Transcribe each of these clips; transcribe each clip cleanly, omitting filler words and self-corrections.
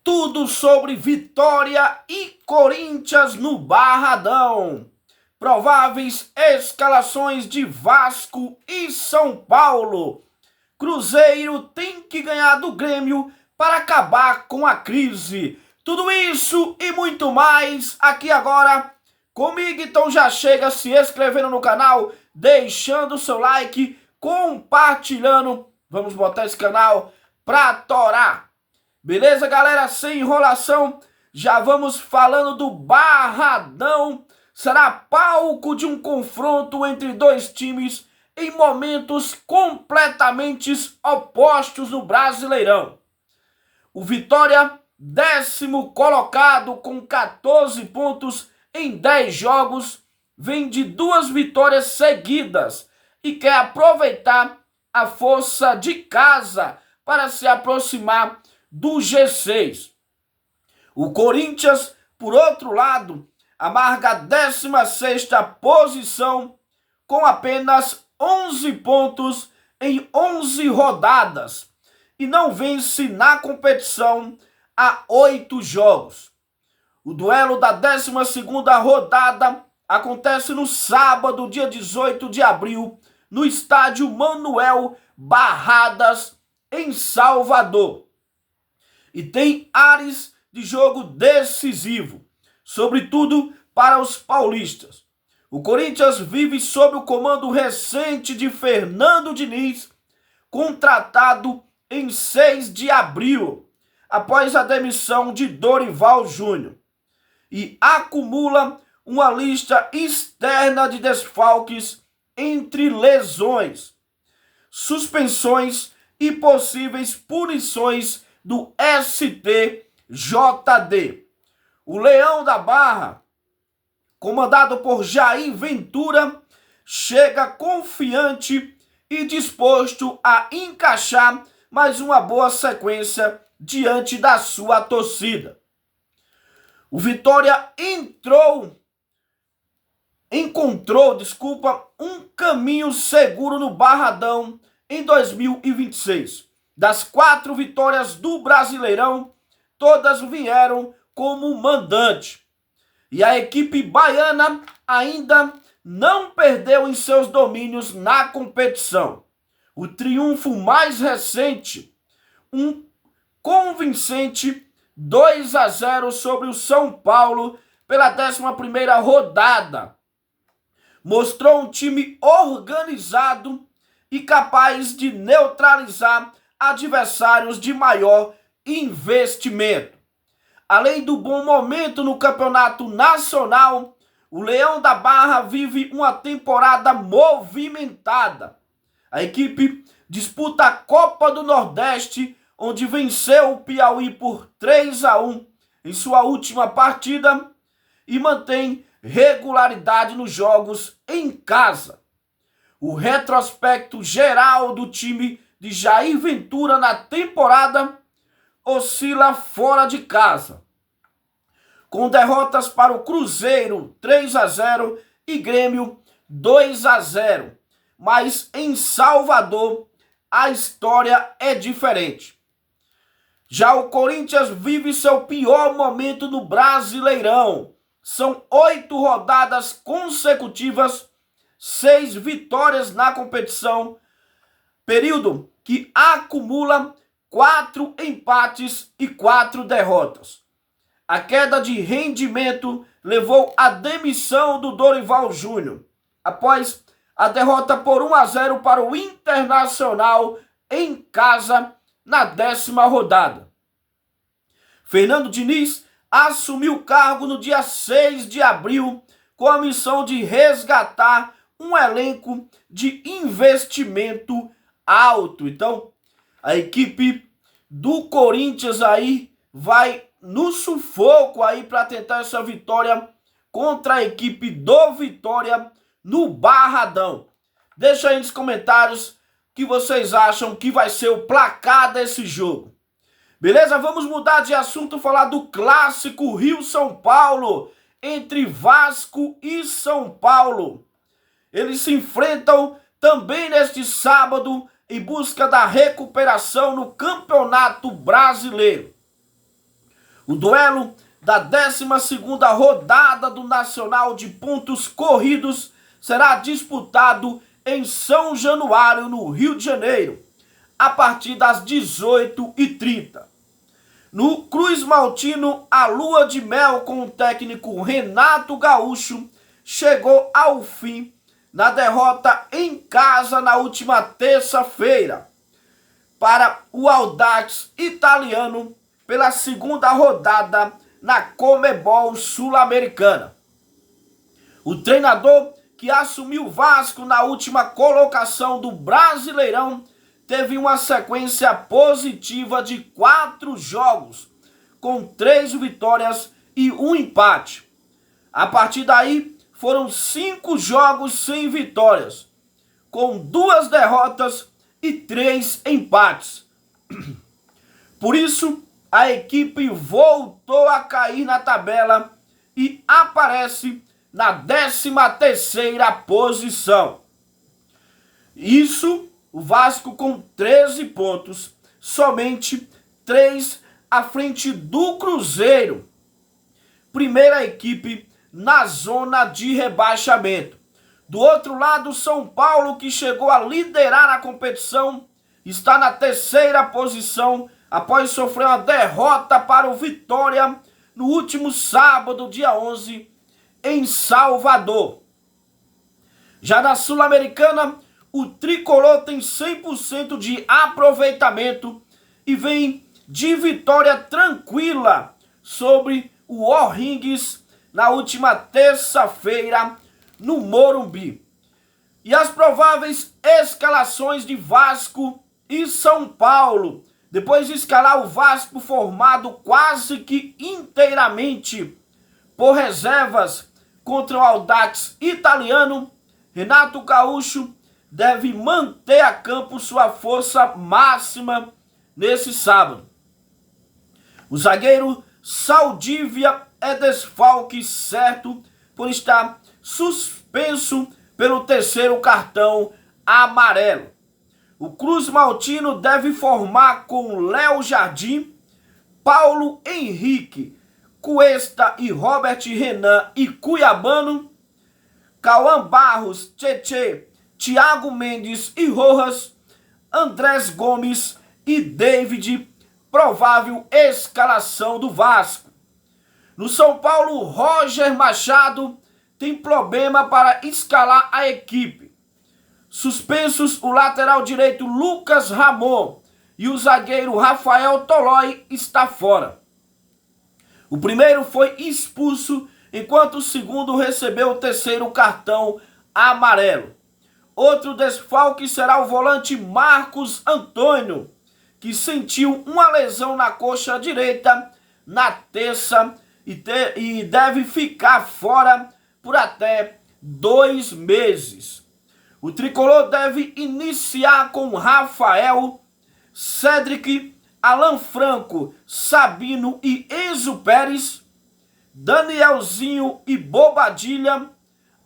Tudo sobre Vitória e Corinthians no Barradão. Prováveis escalações de Vasco e São Paulo. Cruzeiro tem que ganhar do Grêmio para acabar com a crise. Tudo isso e muito mais aqui agora comigo. Então já chega se inscrevendo no canal, deixando o seu like, compartilhando. Vamos botar esse canal pra torar. Beleza, galera? Sem enrolação, já vamos falando do Barradão. Será palco de um confronto entre dois times em momentos completamente opostos no Brasileirão. O Vitória, 10º colocado com 14 pontos em 10 jogos, vem de 2 vitórias seguidas e quer aproveitar a força de casa para se aproximar do G6. O Corinthians, por outro lado, amarga a 16ª posição com apenas 11 pontos em 11 rodadas e não vence na competição há 8 jogos. O duelo da 12ª rodada acontece no sábado, dia 18 de abril, no estádio Manuel Barradas, em Salvador. E tem ares de jogo decisivo, sobretudo para os paulistas. O Corinthians vive sob o comando recente de Fernando Diniz, contratado em 6 de abril, após a demissão de Dorival Júnior, e acumula uma lista externa de desfalques entre lesões, suspensões e possíveis punições do STJD. O Leão da Barra, comandado por Jair Ventura, chega confiante e disposto a encaixar mais uma boa sequência diante da sua torcida. O Vitória encontrou um caminho seguro no Barradão em 2026. Das 4 vitórias do Brasileirão, todas vieram como mandante. E a equipe baiana ainda não perdeu em seus domínios na competição. O triunfo mais recente, um convincente 2-0 sobre o São Paulo pela 11ª rodada, mostrou um time organizado e capaz de neutralizar adversários de maior investimento. Além do bom momento no campeonato nacional, o Leão da Barra vive uma temporada movimentada. A equipe disputa a Copa do Nordeste, onde venceu o Piauí por 3-1 em sua última partida e mantém regularidade nos jogos em casa. O retrospecto geral do time de Jair Ventura na temporada oscila fora de casa, com derrotas para o Cruzeiro 3-0 e Grêmio 2-0. Mas em Salvador a história é diferente. Já o Corinthians vive seu pior momento no Brasileirão. São 8 rodadas consecutivas, 6 vitórias na competição, período que acumula 4 empates e 4 derrotas. A queda de rendimento levou à demissão do Dorival Júnior, após a derrota por 1-0 para o Internacional em casa na 10ª rodada. Fernando Diniz assumiu o cargo no dia 6 de abril com a missão de resgatar um elenco de investimento alto. Então, a equipe do Corinthians aí vai no sufoco aí para tentar essa vitória contra a equipe do Vitória no Barradão. Deixa aí nos comentários o que vocês acham que vai ser o placar desse jogo. Beleza? Vamos mudar de assunto, falar do clássico Rio-São Paulo, entre Vasco e São Paulo. Eles se enfrentam também neste sábado em busca da recuperação no Campeonato Brasileiro. O duelo da 12ª rodada do Nacional de Pontos Corridos será disputado em São Januário, no Rio de Janeiro, a partir das 18h30. No Cruz Maltino, a lua de mel com o técnico Renato Gaúcho chegou ao fim na derrota em casa na última terça-feira para o Audax Italiano pela segunda rodada na Conmebol Sul-Americana. O treinador que assumiu o Vasco na última colocação do Brasileirão teve uma sequência positiva de 4 jogos, com 3 vitórias e 1 empate. A partir daí, foram 5 jogos sem vitórias, com 2 derrotas e 3 empates. Por isso, a equipe voltou a cair na tabela e aparece na 13ª posição. Isso, o Vasco com 13 pontos, somente 3 à frente do Cruzeiro, primeira equipe na zona de rebaixamento. Do outro lado, São Paulo, que chegou a liderar a competição, está na 3ª posição, após sofrer uma derrota para o Vitória no último sábado, dia 11, em Salvador. Já na Sul-Americana, o tricolor tem 100% de aproveitamento e vem de vitória tranquila sobre o O'Higgins na última terça-feira no Morumbi. E as prováveis escalações de Vasco e São Paulo, depois de escalar o Vasco formado quase que inteiramente por reservas contra o Audax Italiano, Renato Gaúcho deve manter a campo sua força máxima nesse sábado. O zagueiro Saldívia é desfalque certo por estar suspenso pelo 3º cartão amarelo. O Cruz Maltino deve formar com Léo Jardim, Paulo Henrique, Cuesta e Robert Renan e Cuiabano, Cauã Barros, Tchê, Thiago Mendes e Rojas, Andrés Gomes e David, provável escalação do Vasco. No São Paulo, Roger Machado tem problema para escalar a equipe. Suspensos o lateral direito Lucas Ramon e o zagueiro Rafael Tolói está fora. O primeiro foi expulso, enquanto o segundo recebeu o 3º cartão amarelo. Outro desfalque será o volante Marcos Antônio, que sentiu uma lesão na coxa direita na terça e deve ficar fora por até 2 meses. O tricolor deve iniciar com Rafael, Cédric, Alan Franco, Sabino e Enzo Pérez, Danielzinho e Bobadilha,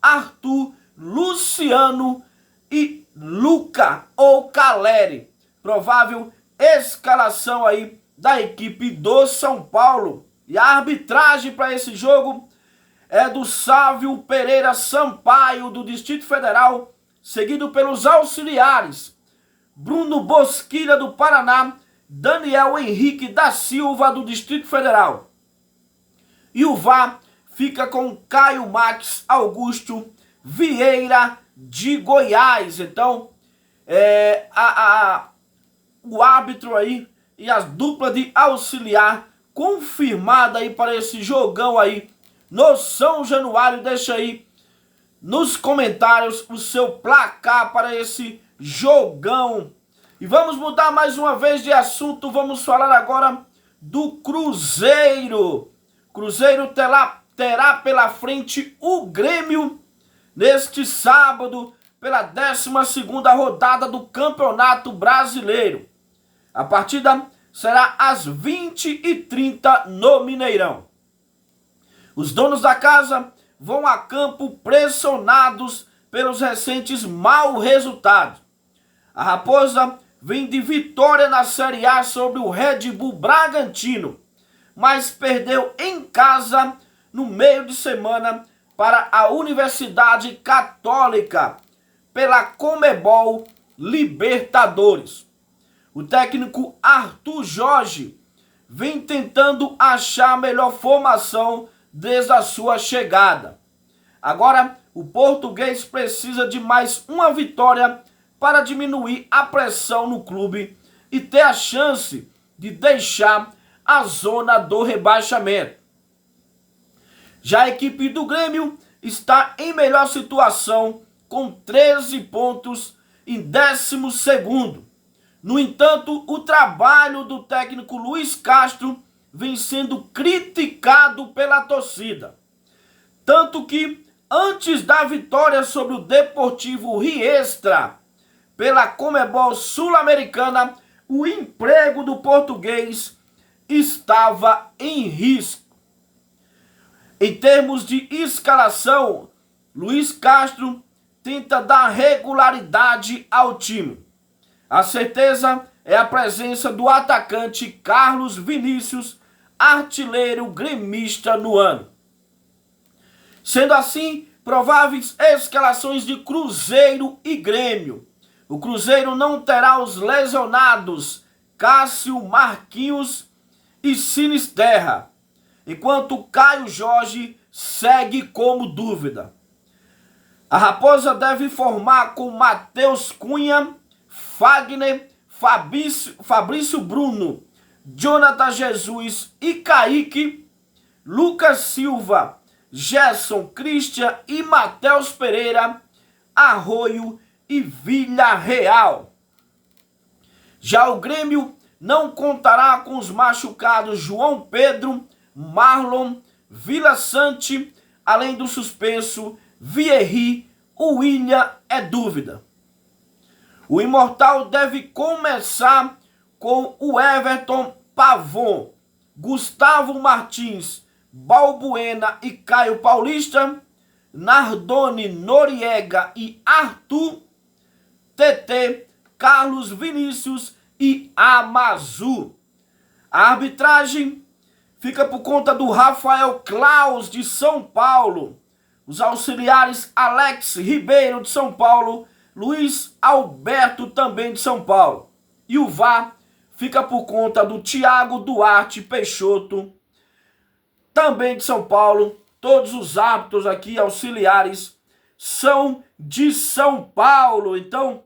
Arthur, Luciano e Luca ou Caleri. Provável escalação aí da equipe do São Paulo. E a arbitragem para esse jogo é do Sávio Pereira Sampaio, do Distrito Federal, seguido pelos auxiliares Bruno Bosquilha, do Paraná, Daniel Henrique da Silva, do Distrito Federal. E o VAR fica com Caio Max Augusto Vieira, de Goiás. Então, o árbitro aí e as duplas de auxiliar confirmada aí para esse jogão aí no São Januário. Deixa aí nos comentários o seu placar para esse jogão. E vamos mudar mais uma vez de assunto. Vamos falar agora do Cruzeiro. Cruzeiro terá pela frente o Grêmio neste sábado pela 12ª rodada do Campeonato Brasileiro. A partida será às 20h30 no Mineirão. Os donos da casa vão a campo pressionados pelos recentes maus resultados. A Raposa vem de vitória na Série A sobre o Red Bull Bragantino, mas perdeu em casa no meio de semana para a Universidade Católica pela Conmebol Libertadores. O técnico Arthur Jorge vem tentando achar a melhor formação desde a sua chegada. Agora, o português precisa de mais uma vitória para diminuir a pressão no clube e ter a chance de deixar a zona do rebaixamento. Já a equipe do Grêmio está em melhor situação, com 13 pontos em 12º. No entanto, o trabalho do técnico Luiz Castro vem sendo criticado pela torcida. Tanto que, antes da vitória sobre o Deportivo Riestra pela Conmebol Sul-Americana, o emprego do português estava em risco. Em termos de escalação, Luiz Castro tenta dar regularidade ao time. A certeza é a presença do atacante Carlos Vinícius, artilheiro gremista no ano. Sendo assim, prováveis escalações de Cruzeiro e Grêmio. O Cruzeiro não terá os lesionados Cássio, Marquinhos e Sinisterra, enquanto Caio Jorge segue como dúvida. A Raposa deve formar com Matheus Cunha, Fagner, Fabrício Bruno, Jonathan Jesus e Kaique, Lucas Silva, Gerson, Christian e Matheus Pereira, Arroio e Villarreal. Já o Grêmio não contará com os machucados João Pedro, Marlon, Vila Sante, além do suspenso Vierry. O William é dúvida. O Imortal deve começar com o Everton Pavon, Gustavo Martins, Balbuena e Caio Paulista, Nardoni, Noriega e Arthur, TT, Carlos Vinícius e Amazu. A arbitragem fica por conta do Rafael Claus, de São Paulo. Os auxiliares Alex Ribeiro, de São Paulo, Luiz Alberto, também de São Paulo. E o VAR fica por conta do Thiago Duarte Peixoto, também de São Paulo. Todos os árbitros aqui, auxiliares, são de São Paulo. Então,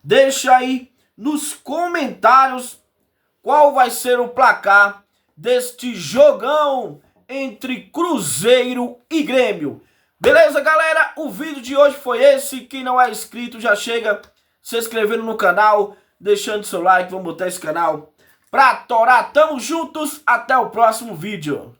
deixa aí nos comentários qual vai ser o placar deste jogão entre Cruzeiro e Grêmio. Beleza, galera? O vídeo de hoje foi esse. Quem não é inscrito já chega se inscrevendo no canal, deixando seu like. Vamos botar esse canal pra torar. Tamo juntos. Até o próximo vídeo.